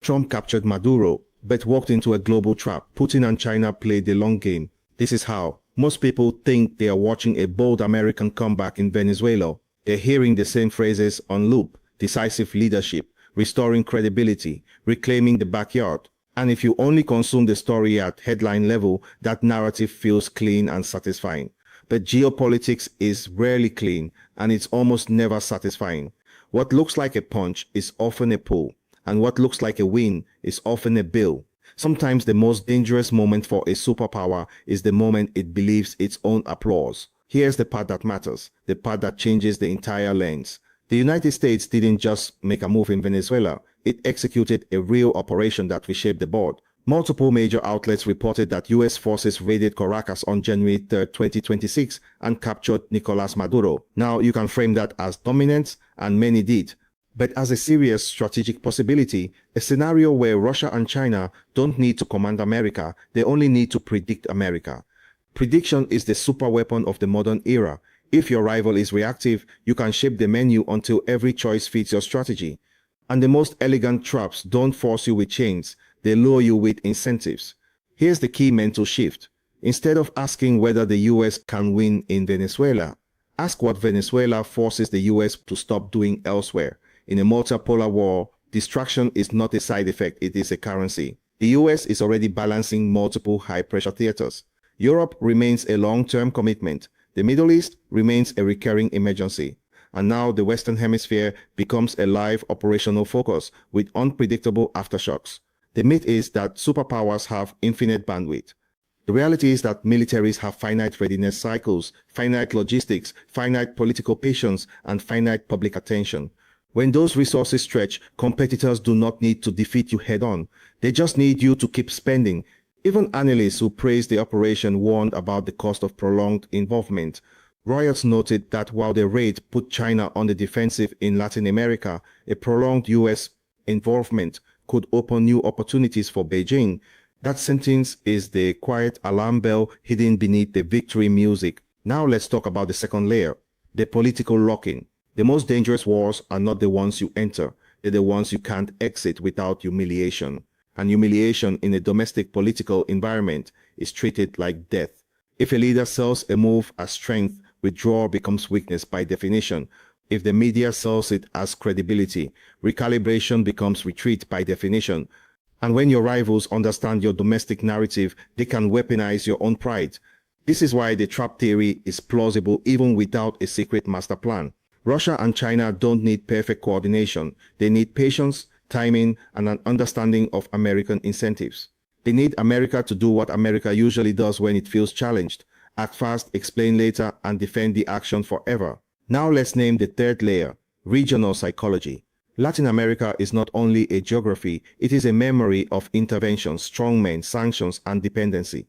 Trump captured Maduro, but walked into a global trap. Putin and China played the long game. This is how. Most people think they are watching a bold American comeback in Venezuela. They're hearing the same phrases on loop: decisive leadership, restoring credibility, reclaiming the backyard. And if you only consume the story at headline level, that narrative feels clean and satisfying. But geopolitics is rarely clean, and it's almost never satisfying. What looks like a punch is often a pull, and what looks like a win is often a bill. Sometimes the most dangerous moment for a superpower is the moment it believes its own applause. Here's the part that matters, the part that changes the entire lens. The United States didn't just make a move in Venezuela, it executed a real operation that reshaped the board. Multiple major outlets reported that US forces raided Caracas on January 3, 2026 and captured Nicolás Maduro. Now you can frame that as dominance, and many did. But as a serious strategic possibility, a scenario where Russia and China don't need to command America, they only need to predict America. Prediction is the superweapon of the modern era. If your rival is reactive, you can shape the menu until every choice fits your strategy. And the most elegant traps don't force you with chains, they lure you with incentives. Here's the key mental shift. Instead of asking whether the US can win in Venezuela, ask what Venezuela forces the US to stop doing elsewhere. In a multipolar war, distraction is not a side effect, it is a currency. The US is already balancing multiple high-pressure theaters. Europe remains a long-term commitment. The Middle East remains a recurring emergency. And now the Western Hemisphere becomes a live operational focus with unpredictable aftershocks. The myth is that superpowers have infinite bandwidth. The reality is that militaries have finite readiness cycles, finite logistics, finite political patience, and finite public attention. When those resources stretch, competitors do not need to defeat you head-on. They just need you to keep spending. Even analysts who praised the operation warned about the cost of prolonged involvement. Reuters noted that while the raid put China on the defensive in Latin America, a prolonged US involvement could open new opportunities for Beijing. That sentence is the quiet alarm bell hidden beneath the victory music. Now let's talk about the second layer, the political lock-in. The most dangerous wars are not the ones you enter, they're the ones you can't exit without humiliation. And humiliation in a domestic political environment is treated like death. If a leader sells a move as strength, withdrawal becomes weakness by definition. If the media sells it as credibility, recalibration becomes retreat by definition. And when your rivals understand your domestic narrative, they can weaponize your own pride. This is why the trap theory is plausible even without a secret master plan. Russia and China don't need perfect coordination. They need patience, timing, and an understanding of American incentives. They need America to do what America usually does when it feels challenged: act fast, explain later, and defend the action forever. Now let's name the third layer, regional psychology. Latin America is not only a geography, it is a memory of intervention, strongmen, sanctions, and dependency.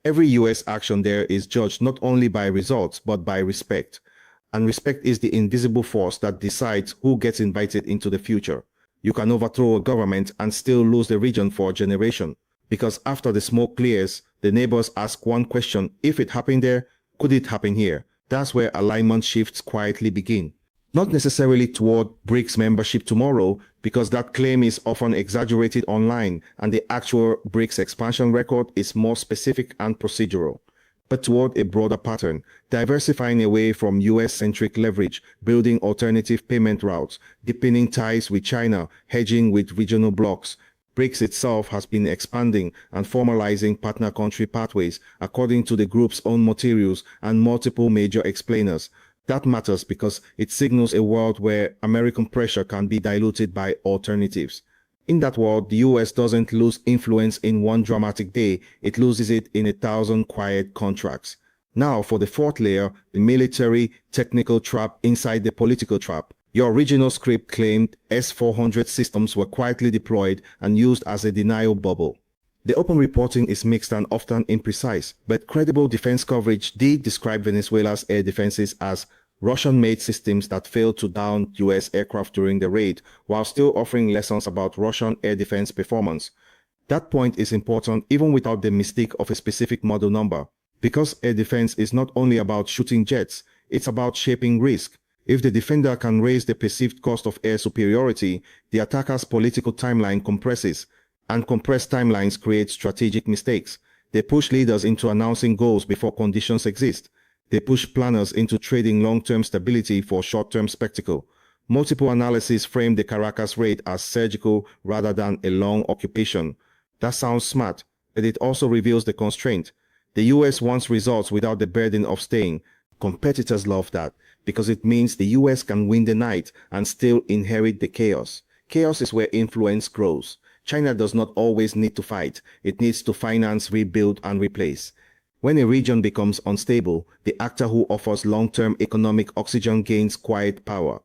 Every US action there is judged not only by results, but by respect. And respect is the invisible force that decides who gets invited into the future. You can overthrow a government and still lose the region for a generation. Because after the smoke clears, the neighbors ask one question: if it happened there, could it happen here? That's where alignment shifts quietly begin. Not necessarily toward BRICS membership tomorrow, because that claim is often exaggerated online, and the actual BRICS expansion record is more specific and procedural. But toward a broader pattern, diversifying away from US-centric leverage, building alternative payment routes, deepening ties with China, hedging with regional blocs. BRICS itself has been expanding and formalizing partner country pathways according to the group's own materials and multiple major explainers. That matters because it signals a world where American pressure can be diluted by alternatives. In that world, the US doesn't lose influence in one dramatic day, it loses it in 1,000 quiet contracts. Now for the fourth layer, the military technical trap inside the political trap. Your original script claimed S-400 systems were quietly deployed and used as a denial bubble. The open reporting is mixed and often imprecise, but credible defense coverage did describe Venezuela's air defenses as Russian-made systems that failed to down US aircraft during the raid, while still offering lessons about Russian air defense performance. That point is important even without the mystique of a specific model number, because air defense is not only about shooting jets, it's about shaping risk. If the defender can raise the perceived cost of air superiority, the attacker's political timeline compresses, and compressed timelines create strategic mistakes. They push leaders into announcing goals before conditions exist. They push planners into trading long-term stability for short-term spectacle. Multiple analyses frame the Caracas raid as surgical rather than a long occupation. That sounds smart, but it also reveals the constraint. The US wants results without the burden of staying. Competitors love that because it means the US can win the night and still inherit the chaos. Chaos is where influence grows. China does not always need to fight. It needs to finance, rebuild, and replace. When a region becomes unstable, the actor who offers long-term economic oxygen gains quiet power.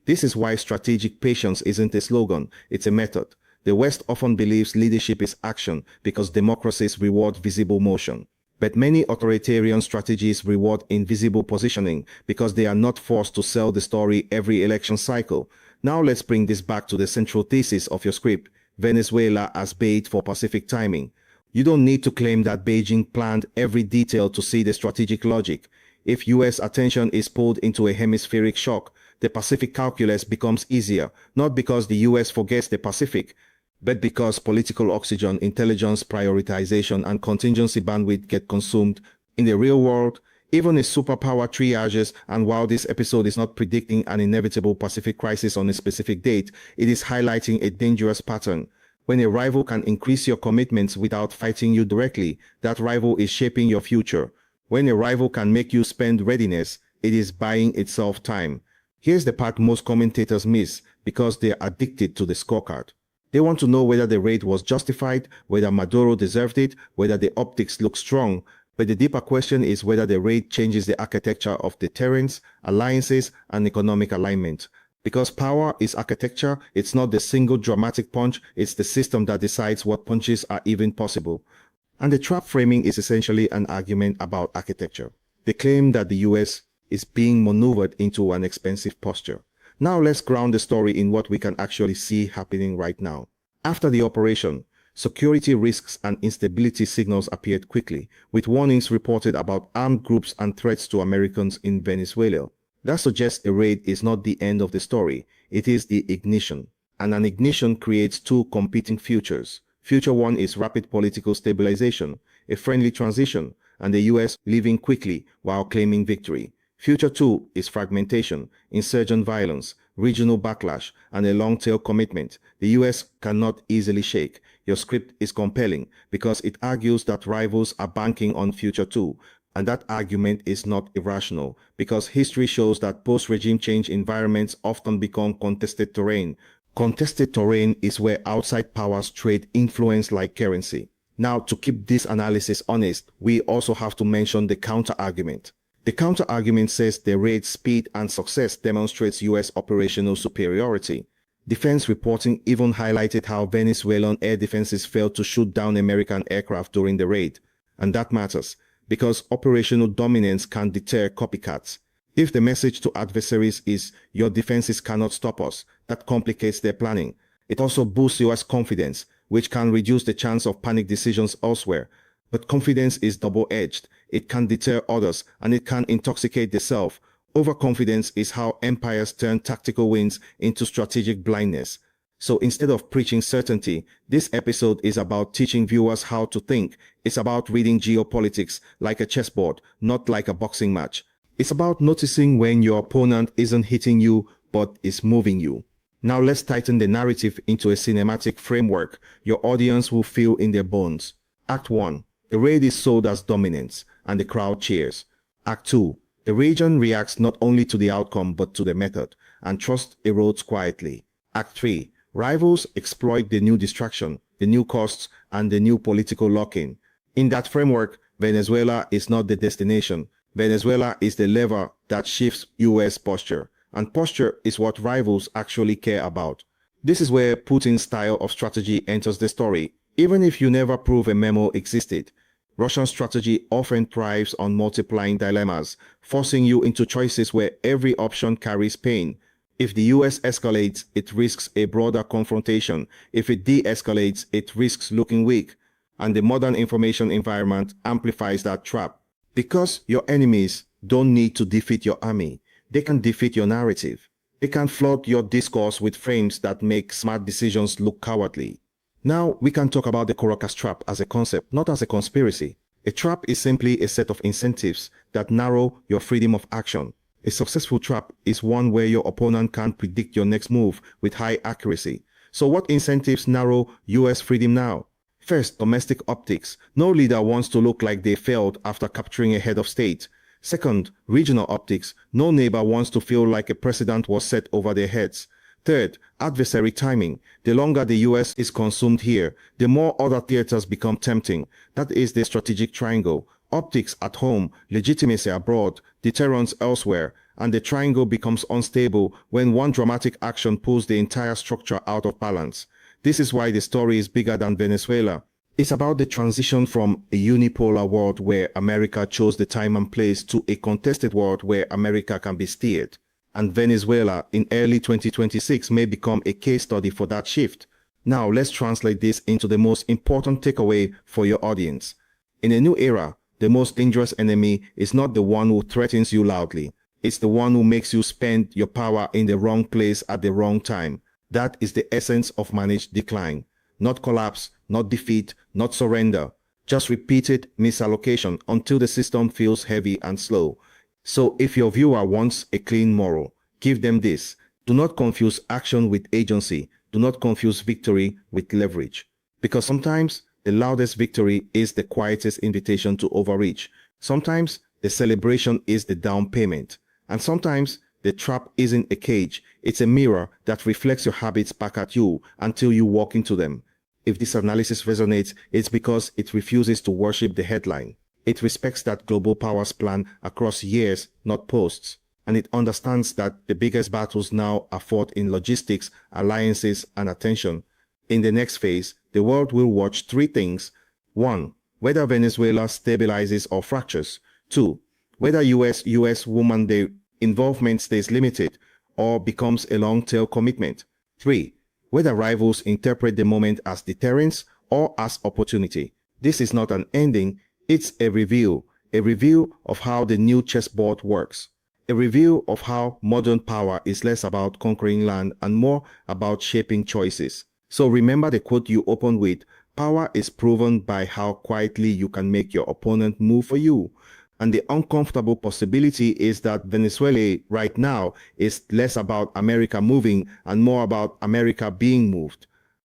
This is why strategic patience isn't a slogan, it's a method. The West often believes leadership is action because democracies reward visible motion. But many authoritarian strategies reward invisible positioning because they are not forced to sell the story every election cycle. Now let's bring this back to the central thesis of your script, Venezuela as bait for Pacific timing. You don't need to claim that Beijing planned every detail to see the strategic logic. If US attention is pulled into a hemispheric shock, the Pacific calculus becomes easier, not because the US forgets the Pacific, but because political oxygen, intelligence prioritization, and contingency bandwidth get consumed. In the real world, even a superpower triages, and while this episode is not predicting an inevitable Pacific crisis on a specific date, it is highlighting a dangerous pattern. When a rival can increase your commitments without fighting you directly, that rival is shaping your future. When a rival can make you spend readiness, it is buying itself time. Here's the part most commentators miss because they're addicted to the scorecard. They want to know whether the raid was justified, whether Maduro deserved it, whether the optics look strong. But the deeper question is whether the raid changes the architecture of deterrence, alliances, and economic alignment. Because power is architecture, it's not the single dramatic punch, it's the system that decides what punches are even possible. And the trap framing is essentially an argument about architecture. They claim that the US is being maneuvered into an expensive posture. Now let's ground the story in what we can actually see happening right now. After the operation, security risks and instability signals appeared quickly, with warnings reported about armed groups and threats to Americans in Venezuela. That suggests a raid is not the end of the story, it is the ignition. And an ignition creates two competing futures. Future one is rapid political stabilization, a friendly transition, and the US leaving quickly while claiming victory. Future two is fragmentation, insurgent violence, regional backlash, and a long-tail commitment the US cannot easily shake. Your script is compelling because it argues that rivals are banking on future two, and that argument is not irrational because history shows that post-regime change environments often become contested terrain. Contested terrain is where outside powers trade influence like currency. Now, to keep this analysis honest, we also have to mention the counter-argument. The counter-argument says the raid's speed and success demonstrates US operational superiority. Defense reporting even highlighted how Venezuelan air defenses failed to shoot down American aircraft during the raid. And that matters, because operational dominance can deter copycats. If the message to adversaries is, your defenses cannot stop us, that complicates their planning. It also boosts US confidence, which can reduce the chance of panic decisions elsewhere. But confidence is double-edged. It can deter others, and it can intoxicate the self. Overconfidence is how empires turn tactical wins into strategic blindness. So instead of preaching certainty, this episode is about teaching viewers how to think. It's about reading geopolitics like a chessboard, not like a boxing match. It's about noticing when your opponent isn't hitting you, but is moving you. Now let's tighten the narrative into a cinematic framework your audience will feel in their bones. Act 1. The raid is sold as dominance, and the crowd cheers. Act 2. The region reacts not only to the outcome but to the method, and trust erodes quietly. Act 3. Rivals exploit the new distraction, the new costs, and the new political lock-in. In that framework, Venezuela is not the destination. Venezuela is the lever that shifts US posture, and posture is what rivals actually care about. This is where Putin's style of strategy enters the story. Even if you never prove a memo existed, Russian strategy often thrives on multiplying dilemmas, forcing you into choices where every option carries pain. If the US escalates, it risks a broader confrontation. If it de-escalates, it risks looking weak. And the modern information environment amplifies that trap. Because your enemies don't need to defeat your army, They can defeat your narrative. They can flood your discourse with frames that make smart decisions look cowardly. Now we can talk about the Caracas trap as a concept, not as a conspiracy. A trap is simply a set of incentives that narrow your freedom of action. A successful trap is one where your opponent can't predict your next move with high accuracy. So what incentives narrow US freedom now? First, domestic optics. No leader wants to look like they failed after capturing a head of state. Second, regional optics. No neighbor wants to feel like a precedent was set over their heads. Third, adversary timing. The longer the US is consumed here, the more other theaters become tempting. That is the strategic triangle. Optics at home, legitimacy abroad, deterrence elsewhere, and the triangle becomes unstable when one dramatic action pulls the entire structure out of balance. This is why the story is bigger than Venezuela. It's about the transition from a unipolar world where America chose the time and place to a contested world where America can be steered. And Venezuela in early 2026 may become a case study for that shift. Now let's translate this into the most important takeaway for your audience. In a new era, the most dangerous enemy is not the one who threatens you loudly. It's the one who makes you spend your power in the wrong place at the wrong time. That is the essence of managed decline. Not collapse, not defeat, not surrender. Just repeated misallocation until the system feels heavy and slow. So if your viewer wants a clean moral, give them this. Do not confuse action with agency. Do not confuse victory with leverage. Because sometimes the loudest victory is the quietest invitation to overreach. Sometimes the celebration is the down payment. And sometimes the trap isn't a cage. It's a mirror that reflects your habits back at you until you walk into them. If this analysis resonates, it's because it refuses to worship the headline. It respects that global powers plan across years, not posts. And it understands that the biggest battles now are fought in logistics, alliances, and attention. In the next phase, the world will watch three things. 1. Whether Venezuela stabilizes or fractures. 2. Whether US woman day involvement stays limited or becomes a long-tail commitment. 3. Whether rivals interpret the moment as deterrence or as opportunity. This is not an ending, it's a review of how the new chessboard works. A review of how modern power is less about conquering land and more about shaping choices. So remember the quote you opened with, power is proven by how quietly you can make your opponent move for you. And the uncomfortable possibility is that Venezuela right now is less about America moving and more about America being moved.